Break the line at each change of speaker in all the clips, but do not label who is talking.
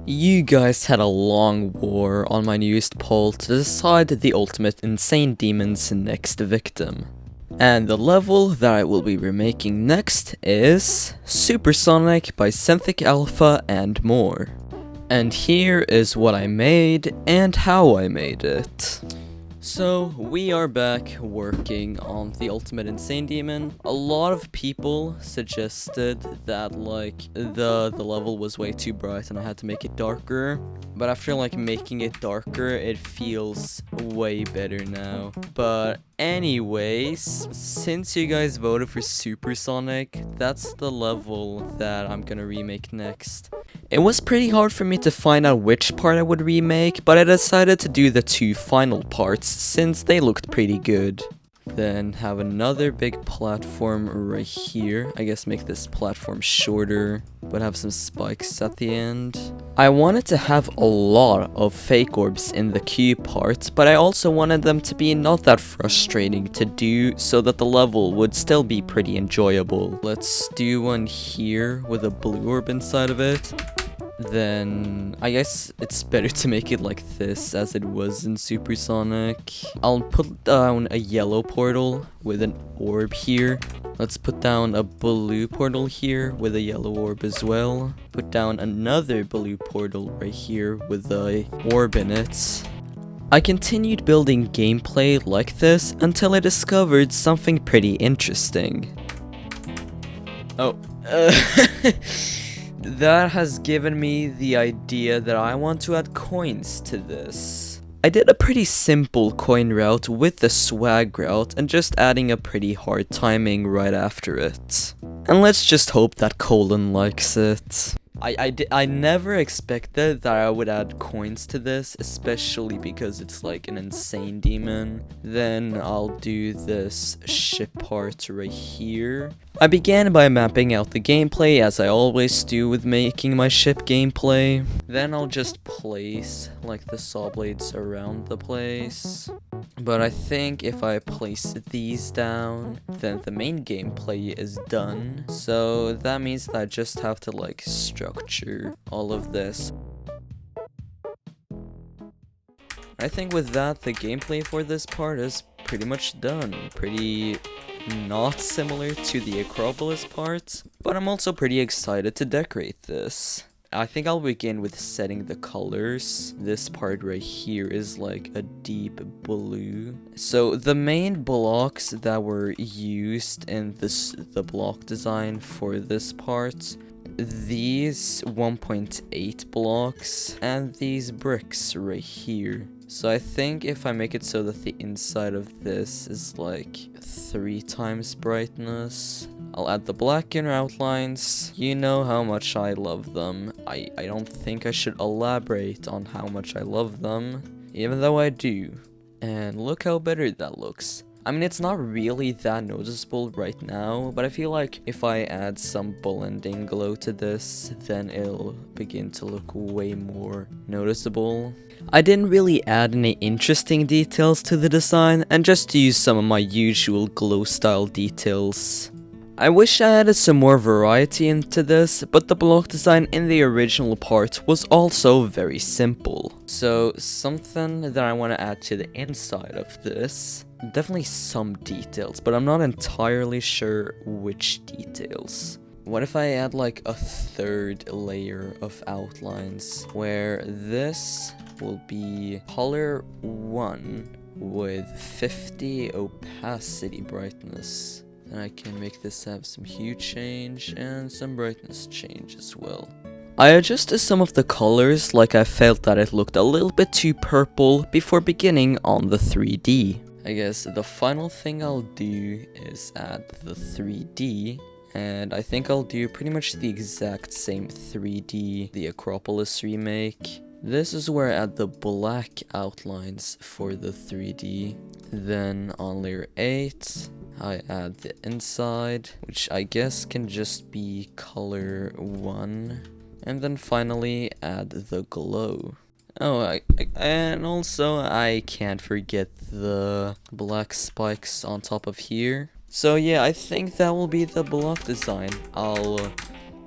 You guys had a long war on my newest poll to decide the ultimate insane demon's next victim. And the level that I will be remaking next is Supersonic by Zenthicalpha and more. And here is what I made and how I made it. So, we are back working on the Ultimate Insane Demon. A lot of people suggested that, the level was way too bright and I had to make it darker. But after, making it darker, it feels way better now. But anyways, since you guys voted for Supersonic, that's the level that I'm gonna remake next. It was pretty hard for me to find out which part I would remake, but I decided to do the two final parts since they looked pretty good. Then have another big platform right here. I guess make this platform shorter, but have some spikes at the end. I wanted to have a lot of fake orbs in the cube part, but I also wanted them to be not that frustrating to do so that the level would still be pretty enjoyable. Let's do one here with a blue orb inside of it. Then I guess it's better to make it like this as it was in Supersonic. I'll put down a yellow portal with an orb here. Let's put down a blue portal here with a yellow orb as well. Put down another blue portal right here with a orb in it. I continued building gameplay like this until I discovered something pretty interesting. Oh, that has given me the idea that I want to add coins to this. I did a pretty simple coin route with the swag route and just adding a pretty hard timing right after it. And let's just hope that Colin likes it. I never expected that I would add coins to this, especially because it's like an insane demon. Then I'll do this ship part right here. I began by mapping out the gameplay as I always do with making my ship gameplay. Then I'll just place the saw blades around the place. But I think if I place these down, then the main gameplay is done. So that means that I just have to structure all of this. I think with that, the gameplay for this part is pretty much done. Pretty not similar to the Acropolis part, but I'm also pretty excited to decorate this. I think I'll begin with setting the colors. This part right here is like a deep blue. So the main blocks that were used in the block design for this part, these 1.8 blocks and these bricks right here. So I think if I make it so that the inside of this is 3 times brightness, I'll add the black inner outlines. You know how much I love them. I don't think I should elaborate on how much I love them, even though I do. And look how better that looks. I mean, it's not really that noticeable right now, but I feel like if I add some blending glow to this, then it'll begin to look way more noticeable. I didn't really add any interesting details to the design, and just used some of my usual glow style details. I wish I added some more variety into this, but the block design in the original part was also very simple. So something that I want to add to the inside of this, definitely some details, but I'm not entirely sure which details. What if I add a third layer of outlines, where this will be color 1 with 50 opacity brightness. Then I can make this have some hue change and some brightness change as well. I adjusted some of the colors I felt that it looked a little bit too purple before beginning on the 3D. I guess the final thing I'll do is add the 3D. And I think I'll do pretty much the exact same 3D, the Acropolis remake. This is where I add the black outlines for the 3D. Then on layer 8, I add the inside, which I guess can just be color 1. And then finally add the glow. Oh, and also I can't forget the black spikes on top of here. So yeah, I think that will be the block design I'll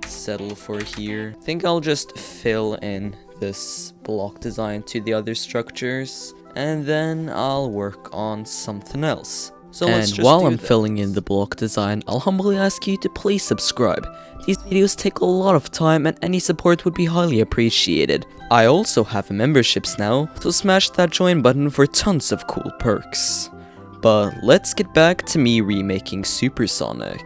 settle for here. I think I'll just fill in this block design to the other structures, and then I'll work on something else. So let's just while I'm filling in the block design, I'll humbly ask you to please subscribe. These videos take a lot of time and any support would be highly appreciated. I also have memberships now, so smash that join button for tons of cool perks. But let's get back to me remaking Supersonic.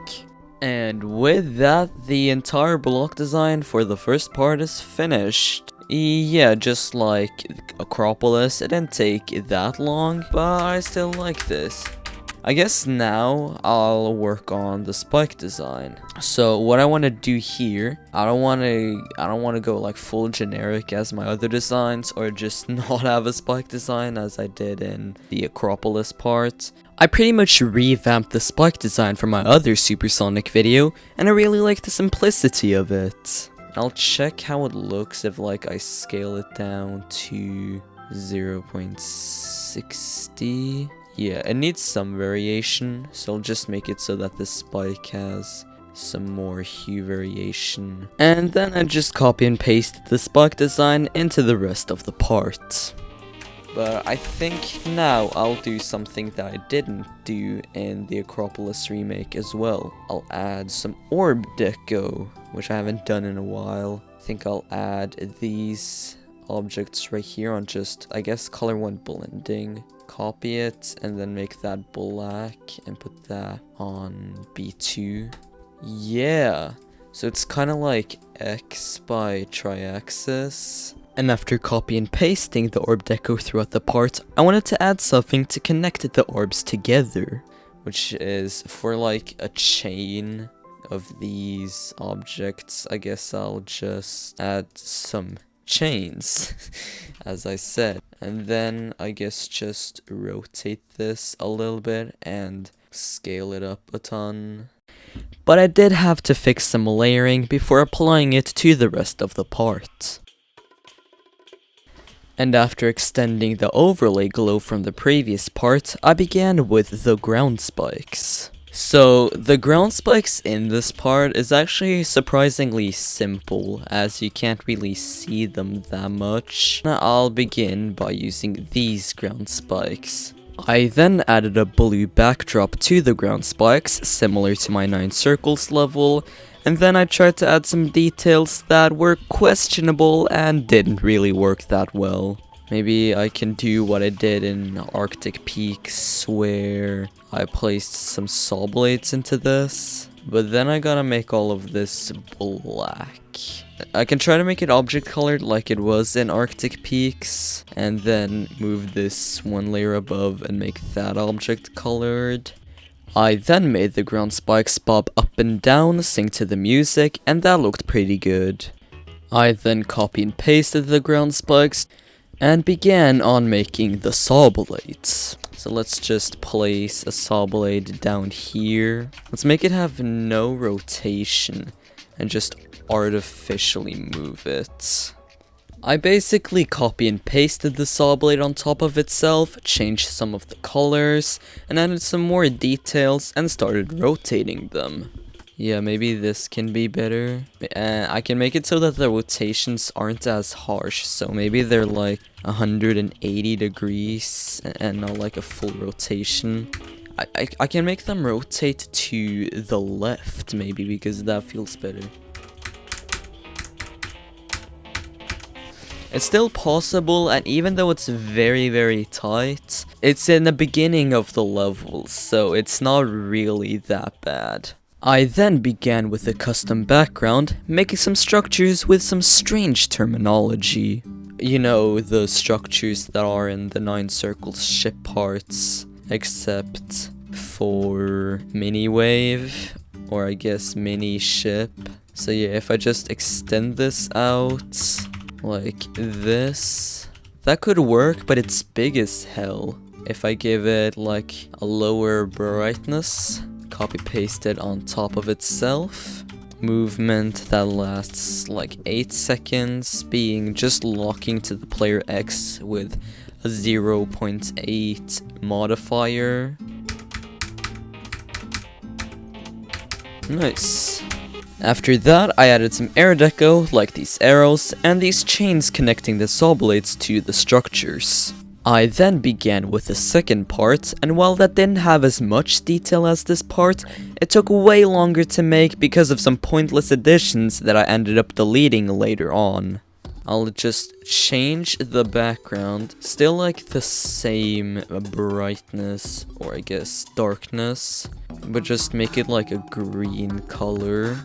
And with that, the entire block design for the first part is finished. Yeah, just like Acropolis, it didn't take that long, but I still like this. I guess now I'll work on the spike design. So what I want to do here, I don't want to go like full generic as my other designs, or just not have a spike design as I did in the Acropolis part. I pretty much revamped the spike design from my other Supersonic video, and I really like the simplicity of it. I'll check how it looks if like I scale it down to 0.60. Yeah, it needs some variation, so I'll just make it so that the spike has some more hue variation. And then I just copy and paste the spike design into the rest of the part. But I think now I'll do something that I didn't do in the Acropolis remake as well. I'll add some orb deco, which I haven't done in a while. I think I'll add these objects right here on just, I guess, color 1 blending. Copy it and then make that black and put that on B2. Yeah, so it's kind of like X by triaxis. And after copy and pasting the orb deco throughout the part, I wanted to add something to connect the orbs together, which is for like a chain of these objects. I guess I'll just add some chains, as I said, and then I guess just rotate this a little bit and scale it up a ton. But I did have to fix some layering before applying it to the rest of the part. And after extending the overlay glow from the previous part, I began with the ground spikes. So, the ground spikes in this part is actually surprisingly simple, as you can't really see them that much. I'll begin by using these ground spikes. I then added a blue backdrop to the ground spikes, similar to my 9 circles level, and then I tried to add some details that were questionable and didn't really work that well. Maybe I can do what I did in Arctic Peaks, where I placed some saw blades into this, but then I gotta make all of this black. I can try to make it object colored like it was in Arctic Peaks, and then move this one layer above and make that object colored. I then made the ground spikes bob up and down, sync to the music, and that looked pretty good. I then copy and pasted the ground spikes, and began on making the saw blades. So let's just place a saw blade down here. Let's make it have no rotation, and just artificially move it. I basically copy and pasted the saw blade on top of itself, changed some of the colors, and added some more details and started rotating them. Yeah, maybe this can be better. I can make it so that the rotations aren't as harsh, so maybe they're like 180 degrees and not like a full rotation. I can make them rotate to the left maybe, because that feels better. It's still possible, and even though it's very tight, it's in the beginning of the level, so it's not really that bad. I then began with a custom background, making some structures with some strange terminology. You know, the structures that are in the 9 circles ship parts, except for mini wave, or I guess mini ship. So yeah, if I just extend this out like this, that could work, but it's big as hell. If I give it like a lower brightness, copy paste it on top of itself, movement that lasts like 8 seconds, being just locking to the player X with a 0.8 modifier. Nice. After that, I added some air deco, like these arrows, and these chains connecting the saw blades to the structures. I then began with the second part, and while that didn't have as much detail as this part, it took way longer to make because of some pointless additions that I ended up deleting later on. I'll just change the background, still like the same brightness, or I guess darkness, but just make it like a green color.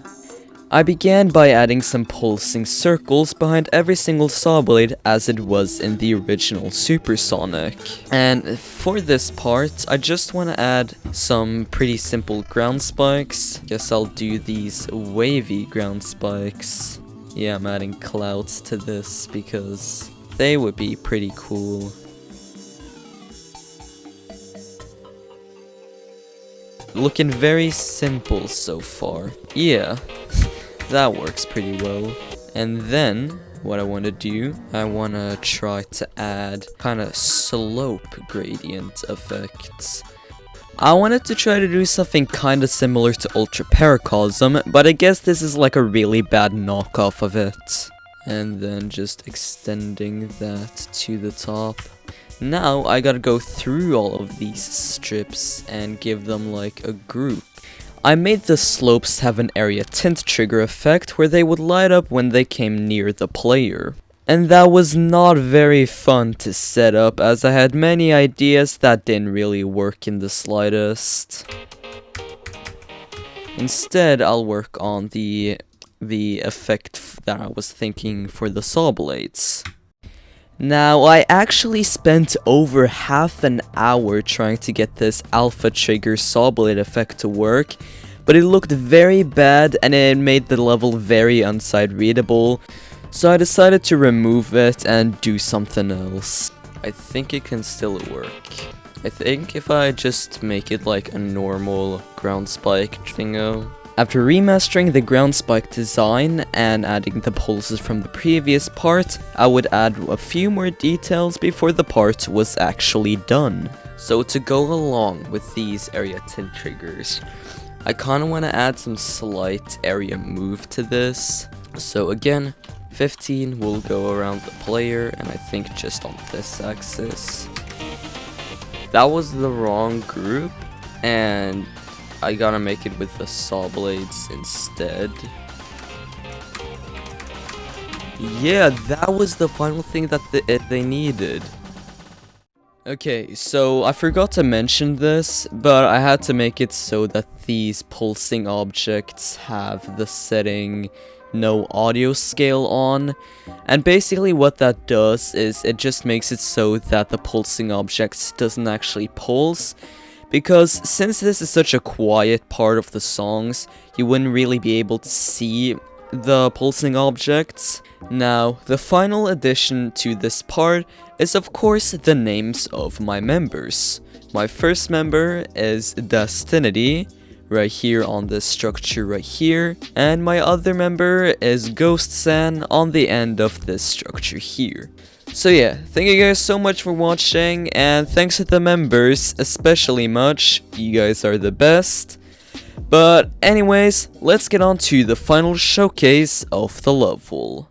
I began by adding some pulsing circles behind every single saw blade as it was in the original Supersonic. And for this part, I just want to add some pretty simple ground spikes. Guess I'll do these wavy ground spikes. Yeah, I'm adding clouds to this because they would be pretty cool. Looking very simple so far. Yeah. That works pretty well. And then, what I want to do, I want to try to add kind of slope gradient effects. I wanted to try to do something kind of similar to Ultra Paracosm, but I guess this is like a really bad knockoff of it. And then just extending that to the top. Now I gotta go through all of these strips and give them like a group. I made the slopes have an area tint trigger effect where they would light up when they came near the player. And that was not very fun to set up as I had many ideas that didn't really work in the slightest. Instead, I'll work on the effect that I was thinking for the saw blades. Now, I actually spent over half an hour trying to get this alpha trigger saw blade effect to work, but it looked very bad and it made the level very unsight readable, so I decided to remove it and do something else. I think it can still work. I think if I just make it like a normal ground spike thingo. After remastering the ground spike design and adding the pulses from the previous part, I would add a few more details before the part was actually done. So to go along with these area tint triggers, I kinda wanna add some slight area move to this. So again, 15 will go around the player and I think just on this axis. That was the wrong group and I gotta make it with the saw blades instead. Yeah, that was the final thing that they needed. Okay, so I forgot to mention this, but I had to make it so that these pulsing objects have the setting no audio scale on, and basically what that does is it just makes it so that the pulsing objects doesn't actually pulse. Because since this is such a quiet part of the songs, you wouldn't really be able to see the pulsing objects. Now, the final addition to this part is of course the names of my members. My first member is Destinity, right here on this structure right here, and my other member is Ghost San on the end of this structure here. So yeah, thank you guys so much for watching, and thanks to the members especially much, you guys are the best. But anyways, let's get on to the final showcase of the level.